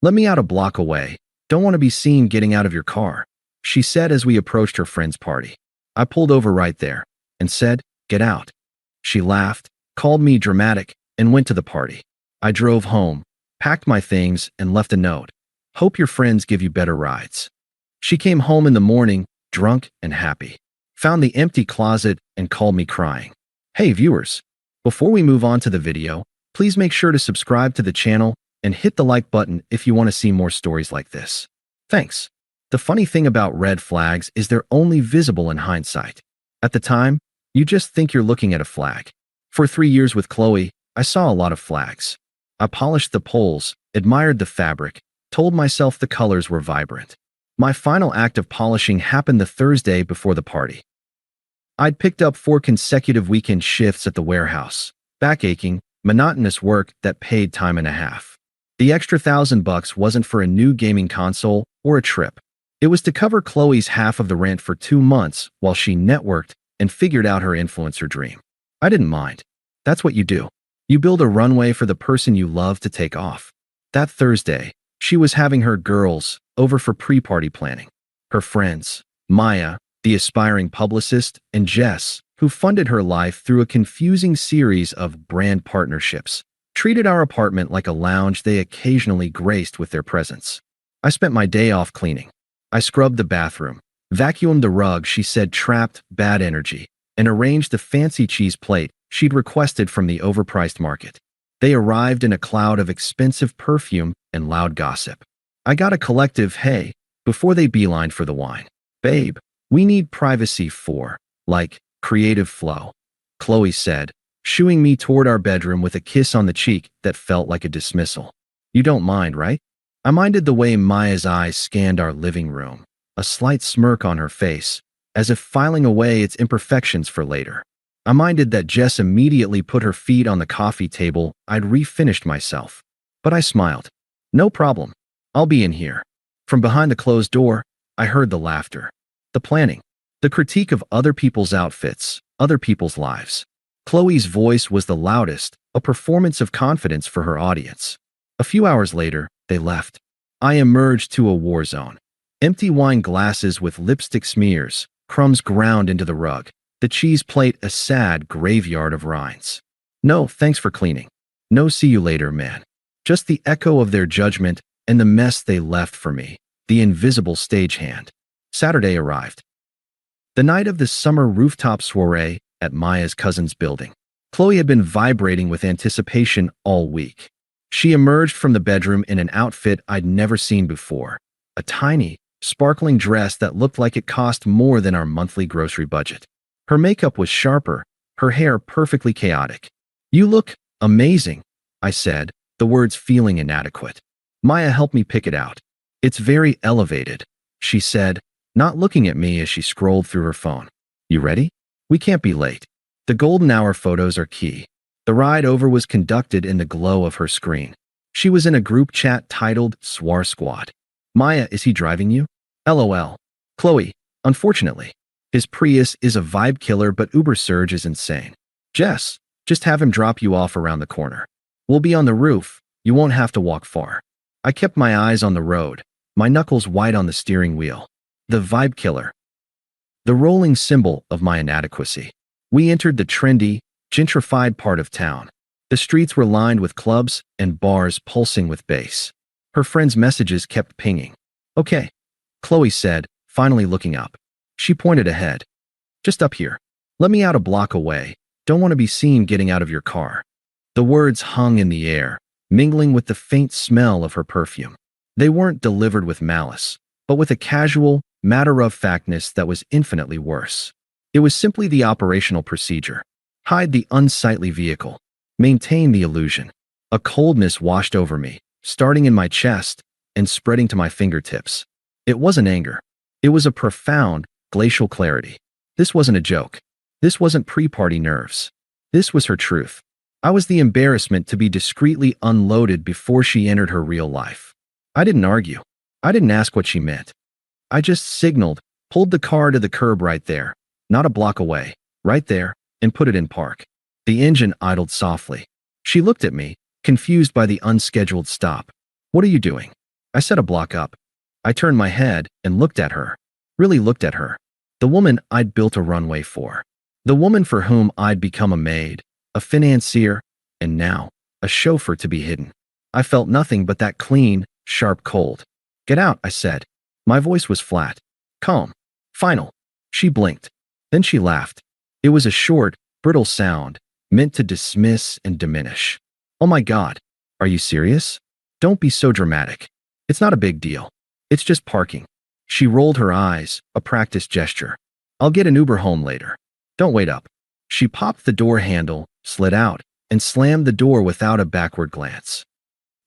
Let me out a block away. Don't want to be seen getting out of your car, she said as we approached her friend's party. I pulled over right there and said, get out. She laughed, called me dramatic, and went to the party. I drove home, packed my things, and left a note. Hope your friends give you better rides. She came home in the morning, drunk and happy. Found the empty closet and called me crying. Hey viewers, before we move on to the video, please make sure to subscribe to the channel and hit the like button if you want to see more stories like this. Thanks. The funny thing about red flags is they're only visible in hindsight. At the time, you just think you're looking at a flag. For 3 years with Qley, I saw a lot of flags. I polished the poles, admired the fabric, told myself the colors were vibrant. My final act of polishing happened the Thursday before the party. I'd picked up 4 consecutive weekend shifts at the warehouse, back-aching, monotonous work that paid time and a half. The extra $1,000 wasn't for a new gaming console or a trip. It was to cover Chloe's half of the rent for 2 months while she networked and figured out her influencer dream. I didn't mind. That's what you do. You build a runway for the person you love to take off. That Thursday, she was having her girls over for pre-party planning. Her friends, Maya, the aspiring publicist, and Jess, who funded her life through a confusing series of brand partnerships, treated our apartment like a lounge they occasionally graced with their presence. I spent my day off cleaning. I scrubbed the bathroom, vacuumed the rug she said trapped bad energy, and arranged the fancy cheese plate she'd requested from the overpriced market. They arrived in a cloud of expensive perfume and loud gossip. I got a collective hey before they beelined for the wine. Babe, we need privacy for, like, creative flow, Qley said, shooing me toward our bedroom with a kiss on the cheek that felt like a dismissal. You don't mind, right? I minded the way Maya's eyes scanned our living room, a slight smirk on her face, as if filing away its imperfections for later. I minded that Jess immediately put her feet on the coffee table I'd refinished myself. But I smiled. No problem. I'll be in here. From behind the closed door, I heard the laughter, the planning, the critique of other people's outfits, other people's lives. Chloe's voice was the loudest, a performance of confidence for her audience. A few hours later, they left. I emerged to a war zone. Empty wine glasses with lipstick smears, crumbs ground into the rug, the cheese plate a sad graveyard of rinds. No, thanks for cleaning. No see you later, man. Just the echo of their judgment and the mess they left for me, the invisible stagehand. Saturday arrived. The night of the summer rooftop soiree at Maya's cousin's building. Qley had been vibrating with anticipation all week. She emerged from the bedroom in an outfit I'd never seen before, a tiny, sparkling dress that looked like it cost more than our monthly grocery budget. Her makeup was sharper, her hair perfectly chaotic. You look amazing, I said, the words feeling inadequate. Maya helped me pick it out. It's very elevated, she said, not looking at me as she scrolled through her phone. You ready? We can't be late. The golden hour photos are key. The ride over was conducted in the glow of her screen. She was in a group chat titled Swar Squad. Maya, is he driving you? LOL. Qley, unfortunately. His Prius is a vibe killer, but Uber surge is insane. Jess, just have him drop you off around the corner. We'll be on the roof. You won't have to walk far. I kept my eyes on the road, my knuckles white on the steering wheel. The vibe killer. The rolling symbol of my inadequacy. We entered the trendy, gentrified part of town. The streets were lined with clubs and bars pulsing with bass. Her friend's messages kept pinging. Okay, Qley said, finally looking up. She pointed ahead. Just up here. Let me out a block away. Don't want to be seen getting out of your car. The words hung in the air, mingling with the faint smell of her perfume. They weren't delivered with malice, but with a casual, matter-of-factness that was infinitely worse. It was simply the operational procedure. Hide the unsightly vehicle. Maintain the illusion. A coldness washed over me, starting in my chest and spreading to my fingertips. It wasn't anger. It was a profound, glacial clarity. This wasn't a joke. This wasn't pre-party nerves. This was her truth. I was the embarrassment to be discreetly unloaded before she entered her real life. I didn't argue. I didn't ask what she meant. I just signaled, pulled the car to the curb right there, not a block away, right there, and put it in park. The engine idled softly. She looked at me, confused by the unscheduled stop. What are you doing? I said a block up. I turned my head and looked at her. Really looked at her. The woman I'd built a runway for. The woman for whom I'd become a maid, a financier, and now a chauffeur to be hidden. I felt nothing but that clean, sharp cold. Get out, I said. My voice was flat, calm, final. She blinked. Then she laughed. It was a short, brittle sound, meant to dismiss and diminish. Oh my God, are you serious? Don't be so dramatic. It's not a big deal. It's just parking. She rolled her eyes, a practiced gesture. I'll get an Uber home later. Don't wait up. She popped the door handle, slid out, and slammed the door without a backward glance.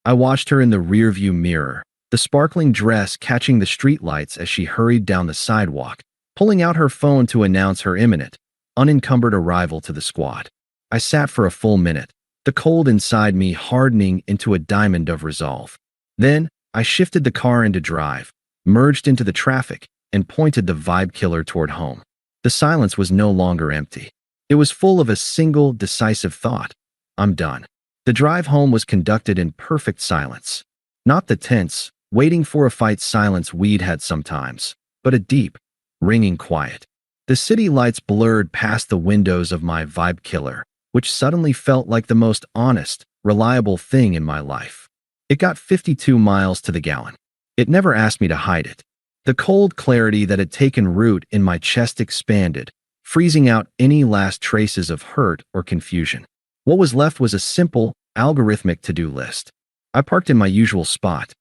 I watched her in the rearview mirror, the sparkling dress catching the streetlights as she hurried down the sidewalk, pulling out her phone to announce her imminent, unencumbered arrival to the squad. I sat for a full minute, the cold inside me hardening into a diamond of resolve. Then, I shifted the car into drive, merged into the traffic, and pointed the vibe killer toward home. The silence was no longer empty. It was full of a single, decisive thought. I'm done. The drive home was conducted in perfect silence. Not the tense, waiting for a fight silence we'd had sometimes, but a deep, ringing quiet. The city lights blurred past the windows of my vibe killer, which suddenly felt like the most honest, reliable thing in my life. It got 52 miles to the gallon. It never asked me to hide it. The cold clarity that had taken root in my chest expanded, freezing out any last traces of hurt or confusion. What was left was a simple, algorithmic to-do list. I parked in my usual spot.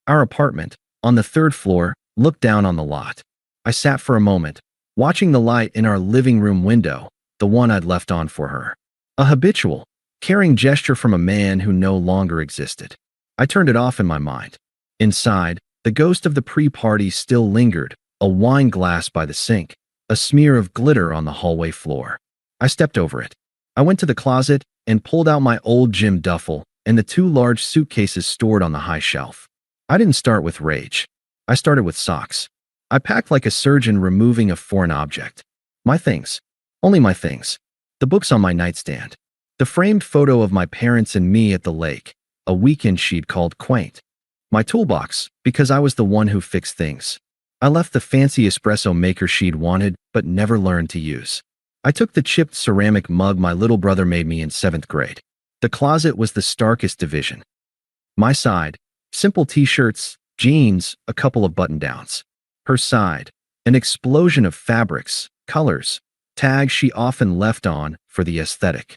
Our apartment, on the 3rd floor, looked down on the lot. I sat for a moment, watching the light in our living room window, the one I'd left on for her. A habitual, caring gesture from a man who no longer existed. I turned it off in my mind. Inside, the ghost of the pre-party still lingered, a wine glass by the sink, a smear of glitter on the hallway floor. I stepped over it. I went to the closet and pulled out my old gym duffel and the 2 large suitcases stored on the high shelf. I didn't start with rage. I started with socks. I packed like a surgeon removing a foreign object. My things. Only my things. The books on my nightstand. The framed photo of my parents and me at the lake, a weekend she'd called quaint. My toolbox, because I was the one who fixed things. I left the fancy espresso maker she'd wanted but never learned to use. I took the chipped ceramic mug my little brother made me in 7th grade. The closet was the starkest division. My side, simple t-shirts, jeans, a couple of button-downs. Her side, an explosion of fabrics, colors, tags she often left on for the aesthetic.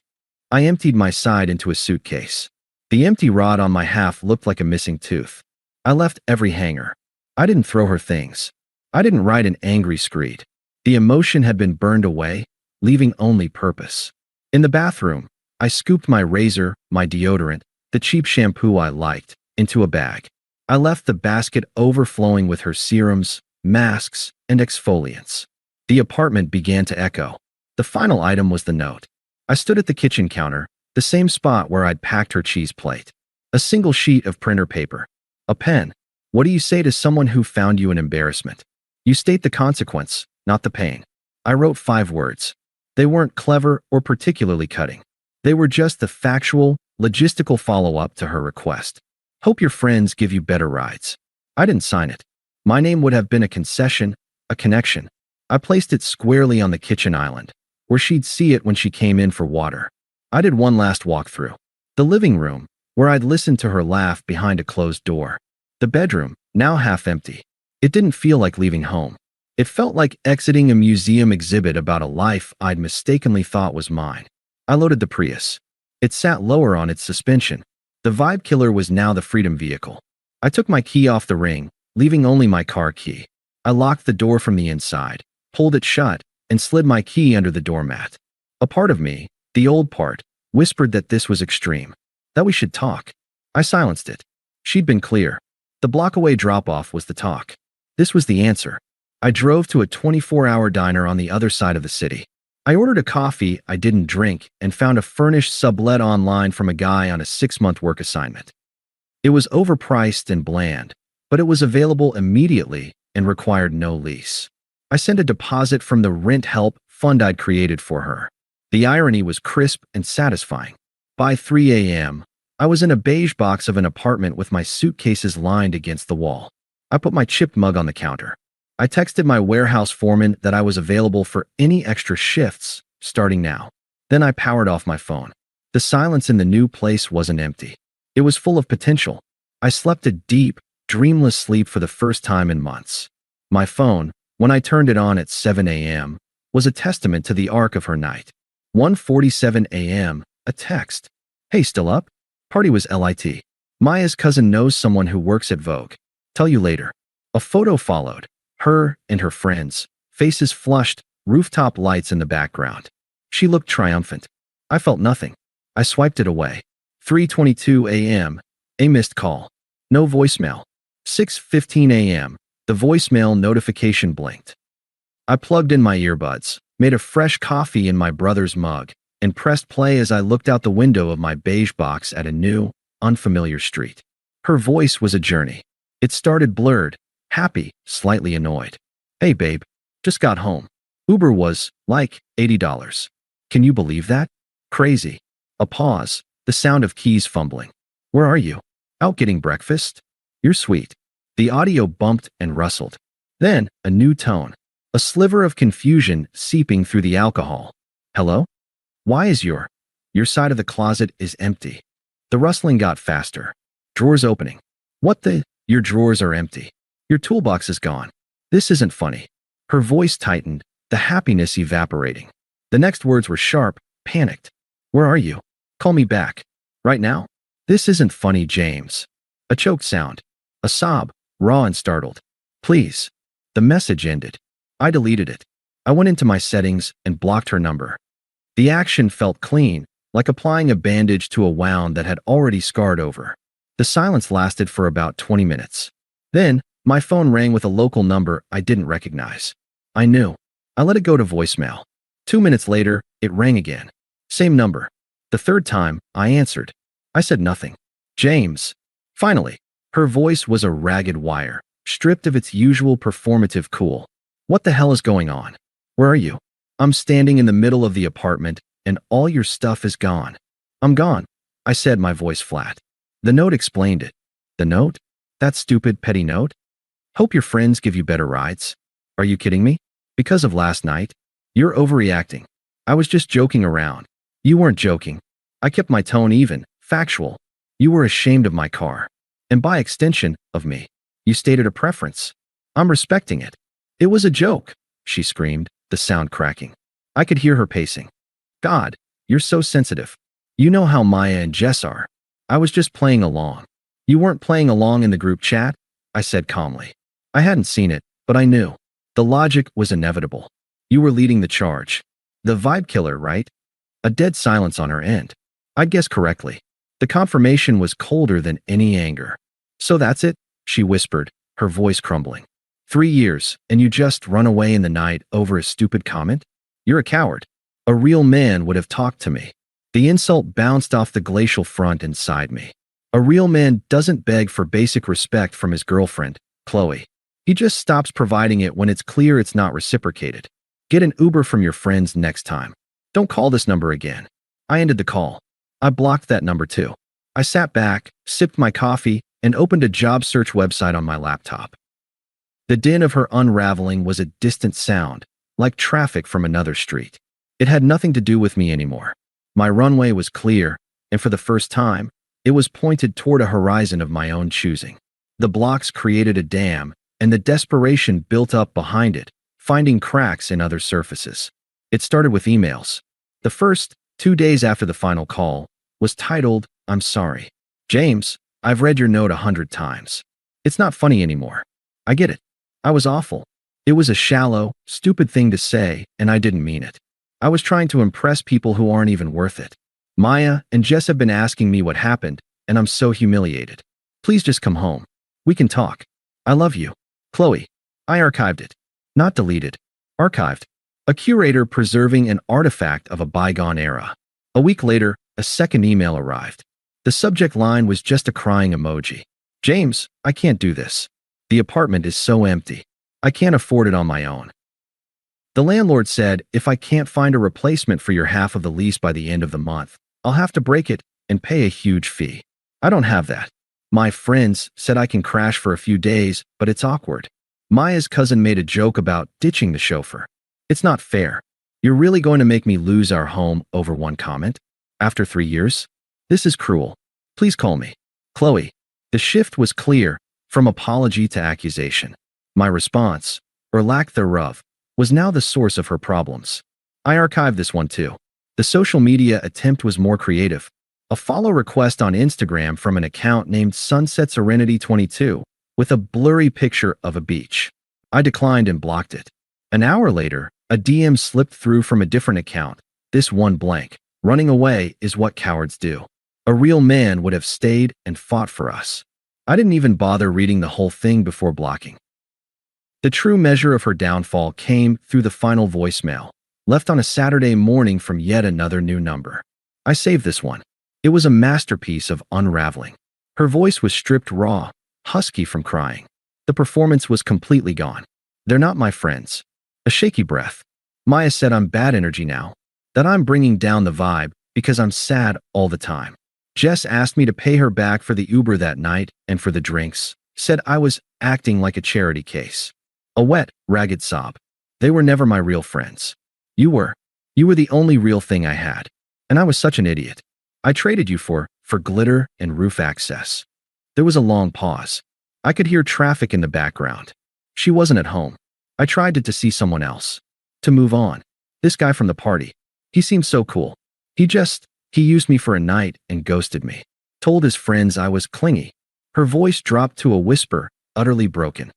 I emptied my side into a suitcase. The empty rod on my half looked like a missing tooth. I left every hanger. I didn't throw her things. I didn't write an angry screed. The emotion had been burned away, leaving only purpose. In the bathroom, I scooped my razor, my deodorant, the cheap shampoo I liked, into a bag. I left the basket overflowing with her serums, masks, and exfoliants. The apartment began to echo. The final item was the note. I stood at the kitchen counter, the same spot where I'd packed her cheese plate. A single sheet of printer paper. A pen. What do you say to someone who found you an embarrassment? You state the consequence, not the pain. I wrote 5 words. They weren't clever or particularly cutting. They were just the factual, logistical follow-up to her request. Hope your friends give you better rides. I didn't sign it. My name would have been a concession, a connection. I placed it squarely on the kitchen island, where she'd see it when she came in for water. I did one last walkthrough. The living room, where I'd listened to her laugh behind a closed door. The bedroom, now half empty. It didn't feel like leaving home. It felt like exiting a museum exhibit about a life I'd mistakenly thought was mine. I loaded the Prius. It sat lower on its suspension. The vibe killer was now the freedom vehicle. I took my key off the ring, leaving only my car key. I locked the door from the inside, pulled it shut, and slid my key under the doormat. A part of me, the old part, whispered that this was extreme, that we should talk. I silenced it. She'd been clear. The block-away drop-off was the talk. This was the answer. I drove to a 24-hour diner on the other side of the city. I ordered a coffee I didn't drink and found a furnished sublet online from a guy on a 6-month work assignment. It was overpriced and bland, but it was available immediately and required no lease. I sent a deposit from the rent help fund I'd created for her. The irony was crisp and satisfying. By 3 a.m., I was in a beige box of an apartment with my suitcases lined against the wall. I put my chipped mug on the counter. I texted my warehouse foreman that I was available for any extra shifts starting now. Then I powered off my phone. The silence in the new place wasn't empty. It was full of potential. I slept a deep, dreamless sleep for the first time in months. My phone, when I turned it on at 7 a.m., was a testament to the arc of her night. 1:47 a.m., a text. Hey, still up? Party was lit. Maya's cousin knows someone who works at Vogue. Tell you later. A photo followed. Her and her friends, faces flushed, rooftop lights in the background. She looked triumphant. I felt nothing. I swiped it away. 3:22 a.m., a missed call. No voicemail. 6:15 a.m., the voicemail notification blinked. I plugged in my earbuds, made a fresh coffee in my brother's mug, and pressed play as I looked out the window of my beige box at a new, unfamiliar street. Her voice was a journey. It started blurred, happy, slightly annoyed. Hey babe, just got home. Uber was, like, $80. Can you believe that? Crazy. A pause, the sound of keys fumbling. Where are you? Out getting breakfast? You're sweet. The audio bumped and rustled. Then, a new tone. A sliver of confusion seeping through the alcohol. Hello? Why is your side of the closet is empty? The rustling got faster. Drawers opening. What the? Your drawers are empty. Your toolbox is gone. This isn't funny. Her voice tightened, the happiness evaporating. The next words were sharp, panicked. Where are you? Call me back. Right now? This isn't funny, James. A choked sound. A sob, raw and startled. Please. The message ended. I deleted it. I went into my settings and blocked her number. The action felt clean, like applying a bandage to a wound that had already scarred over. The silence lasted for about 20 minutes. Then, my phone rang with a local number I didn't recognize. I knew. I let it go to voicemail. 2 minutes later, it rang again. Same number. The third time, I answered. I said nothing. James. Finally, her voice was a ragged wire, stripped of its usual performative cool. What the hell is going on? Where are you? I'm standing in the middle of the apartment, and all your stuff is gone. I'm gone, I said, my voice flat. The note explained it. The note? That stupid, petty note? Hope your friends give you better rides. Are you kidding me? Because of last night? You're overreacting. I was just joking around. You weren't joking. I kept my tone even, factual. You were ashamed of my car. And by extension, of me. You stated a preference. I'm respecting it. It was a joke, she screamed, the sound cracking. I could hear her pacing. God, you're so sensitive. You know how Maya and Jess are. I was just playing along. You weren't playing along in the group chat? I said calmly. I hadn't seen it, but I knew. The logic was inevitable. You were leading the charge. The vibe killer, right? A dead silence on her end. I'd guessed correctly. The confirmation was colder than any anger. So that's it, she whispered, her voice crumbling. 3 years, and you just run away in the night over a stupid comment? You're a coward. A real man would have talked to me. The insult bounced off the glacial front inside me. A real man doesn't beg for basic respect from his girlfriend, Qley. He just stops providing it when it's clear it's not reciprocated. Get an Uber from your friends next time. Don't call this number again. I ended the call. I blocked that number too. I sat back, sipped my coffee, and opened a job search website on my laptop. The din of her unraveling was a distant sound, like traffic from another street. It had nothing to do with me anymore. My runway was clear, and for the first time, it was pointed toward a horizon of my own choosing. The blocks created a dam, and the desperation built up behind it, finding cracks in other surfaces. It started with emails. The first, 2 days after the final call, was titled, I'm sorry. James, I've read your note 100 times. It's not funny anymore. I get it. I was awful. It was a shallow, stupid thing to say, and I didn't mean it. I was trying to impress people who aren't even worth it. Maya and Jess have been asking me what happened, and I'm so humiliated. Please just come home. We can talk. I love you. Qley. I archived it. Not deleted. Archived. A curator preserving an artifact of a bygone era. A week later, a second email arrived. The subject line was just a crying emoji. James, I can't do this. The apartment is so empty. I can't afford it on my own. The landlord said, if I can't find a replacement for your half of the lease by the end of the month, I'll have to break it, and pay a huge fee. I don't have that. My friends said I can crash for a few days, but it's awkward. Maya's cousin made a joke about ditching the chauffeur. It's not fair. You're really going to make me lose our home over one comment? After 3 years? This is cruel. Please call me. Qley. The shift was clear, from apology to accusation. My response, or lack thereof, was now the source of her problems. I archived this one too. The social media attempt was more creative. A follow request on Instagram from an account named SunsetsSerenity22 with a blurry picture of a beach. I declined and blocked it. An hour later, a DM slipped through from a different account. This one blank. Running away is what cowards do. A real man would have stayed and fought for us. I didn't even bother reading the whole thing before blocking. The true measure of her downfall came through the final voicemail, left on a Saturday morning from yet another new number. I saved this one. It was a masterpiece of unraveling. Her voice was stripped raw, husky from crying. The performance was completely gone. They're not my friends. A shaky breath. Maya said I'm bad energy now, that I'm bringing down the vibe because I'm sad all the time. Jess asked me to pay her back for the Uber that night and for the drinks, said I was acting like a charity case. A wet, ragged sob. They were never my real friends. You were. You were the only real thing I had. And I was such an idiot. I traded you for glitter and roof access. There was a long pause. I could hear traffic in the background. She wasn't at home. I tried to see someone else. To move on. This guy from the party. He seemed so cool. He used me for a night and ghosted me. Told his friends I was clingy. Her voice dropped to a whisper, utterly broken.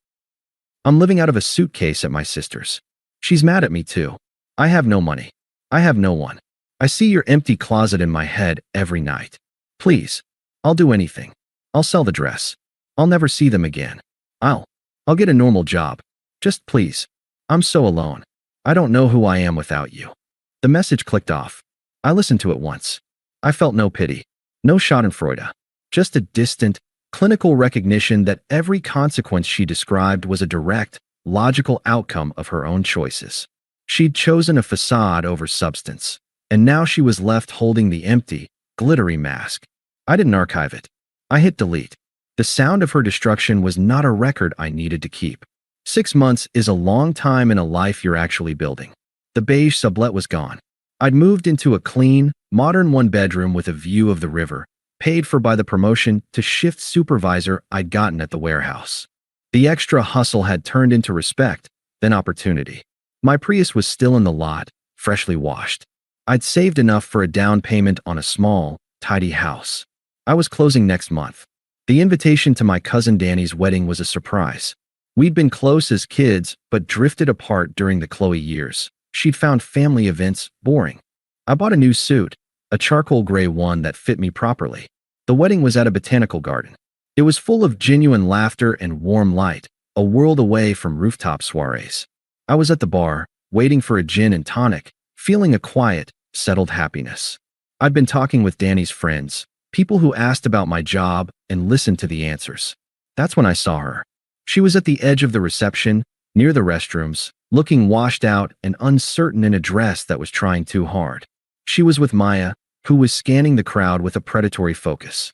I'm living out of a suitcase at my sister's. She's mad at me too. I have no money. I have no one. I see your empty closet in my head every night. Please. I'll do anything. I'll sell the dress. I'll never see them again. I'll get a normal job. Just please. I'm so alone. I don't know who I am without you. The message clicked off. I listened to it once. I felt no pity. No schadenfreude. Just a distant, clinical recognition that every consequence she described was a direct, logical outcome of her own choices. She'd chosen a facade over substance, and now she was left holding the empty, glittery mask. I didn't archive it. I hit delete. The sound of her destruction was not a record I needed to keep. 6 months is a long time in a life you're actually building. The beige sublet was gone. I'd moved into a clean, modern one-bedroom with a view of the river, paid for by the promotion to shift supervisor I'd gotten at the warehouse. The extra hustle had turned into respect, then opportunity. My Prius was still in the lot, freshly washed. I'd saved enough for a down payment on a small, tidy house. I was closing next month. The invitation to my cousin Danny's wedding was a surprise. We'd been close as kids, but drifted apart during the Qley years. She'd found family events boring. I bought a new suit, a charcoal gray one that fit me properly. The wedding was at a botanical garden. It was full of genuine laughter and warm light, a world away from rooftop soirees. I was at the bar, waiting for a gin and tonic, feeling a quiet, settled happiness. I'd been talking with Danny's friends, people who asked about my job and listened to the answers. That's when I saw her. She was at the edge of the reception, near the restrooms, looking washed out and uncertain in a dress that was trying too hard. She was with Maya, who was scanning the crowd with a predatory focus.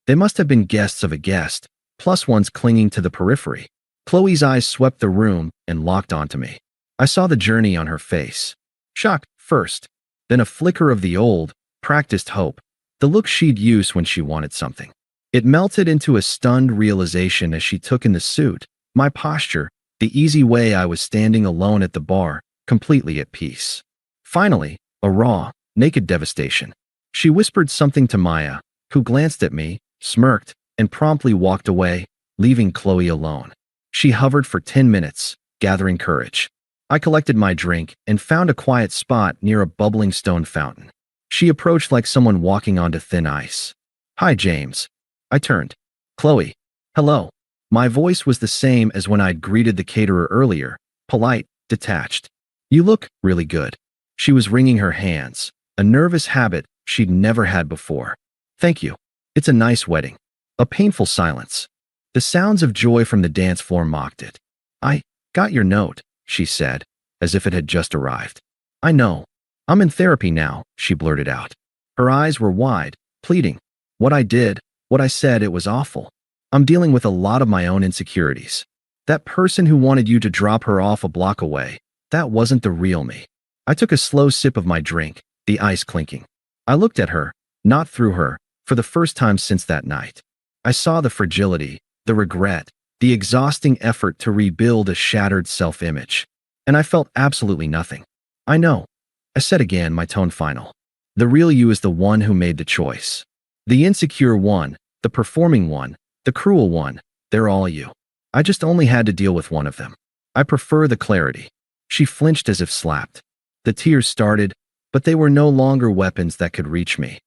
They must have been guests of a guest, plus ones clinging to the periphery. Qley's eyes swept the room and locked onto me. I saw the journey on her face. Shock first, then a flicker of the old, practiced hope, the look she'd use when she wanted something. It melted into a stunned realization as she took in the suit, my posture, the easy way I was standing alone at the bar, completely at peace. Finally, a raw, naked devastation. She whispered something to Maya, who glanced at me, smirked, and promptly walked away, leaving Qley alone. She hovered for 10 minutes, gathering courage. I collected my drink and found a quiet spot near a bubbling stone fountain. She approached like someone walking onto thin ice. Hi, James. I turned. Qley. Hello. My voice was the same as when I'd greeted the caterer earlier, polite, detached. You look really good. She was wringing her hands, a nervous habit she'd never had before. Thank you. It's a nice wedding. A painful silence. The sounds of joy from the dance floor mocked it. I got your note, she said, as if it had just arrived. I know. I'm in therapy now, she blurted out. Her eyes were wide, pleading. What I did, what I said, it was awful. I'm dealing with a lot of my own insecurities. That person who wanted you to drop her off a block away, that wasn't the real me. I took a slow sip of my drink, the ice clinking. I looked at her, not through her, for the first time since that night. I saw the fragility, the regret, the exhausting effort to rebuild a shattered self-image. And I felt absolutely nothing. I know. I said again, my tone final. The real you is the one who made the choice. The insecure one, the performing one, the cruel one, they're all you. I just only had to deal with one of them. I prefer the clarity. She flinched as if slapped. The tears started, but they were no longer weapons that could reach me.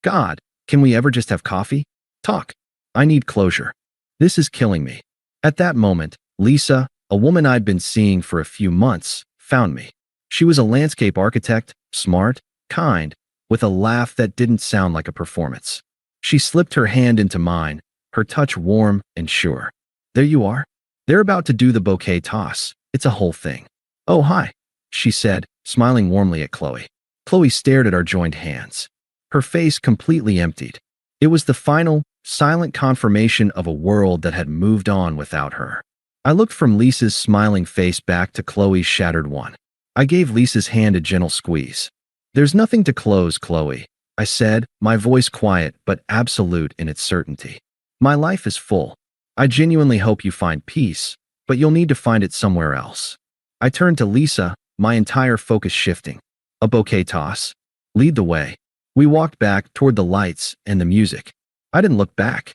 God, can we ever just have coffee? Talk. I need closure. This is killing me. At that moment, Lisa, a woman I'd been seeing for a few months, found me. She was a landscape architect, smart, kind, with a laugh that didn't sound like a performance. She slipped her hand into mine, her touch warm and sure. There you are. They're about to do the bouquet toss. It's a whole thing. Oh, hi, she said, smiling warmly at Qley. Qley stared at our joined hands. Her face completely emptied. It was the final, silent confirmation of a world that had moved on without her. I looked from Lisa's smiling face back to Qley's shattered one. I gave Lisa's hand a gentle squeeze. There's nothing to close, Qley, I said, my voice quiet but absolute in its certainty. My life is full. I genuinely hope you find peace, but you'll need to find it somewhere else. I turned to Lisa, my entire focus shifting. A bouquet toss? Lead the way. We walked back toward the lights and the music. I didn't look back.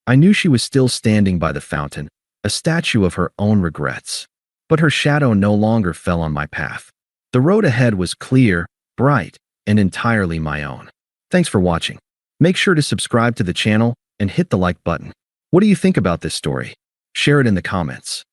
I knew she was still standing by the fountain, a statue of her own regrets. But her shadow no longer fell on my path. The road ahead was clear, bright, and entirely my own. Thanks for watching. Make sure to subscribe to the channel and hit the like button. What do you think about this story? Share it in the comments.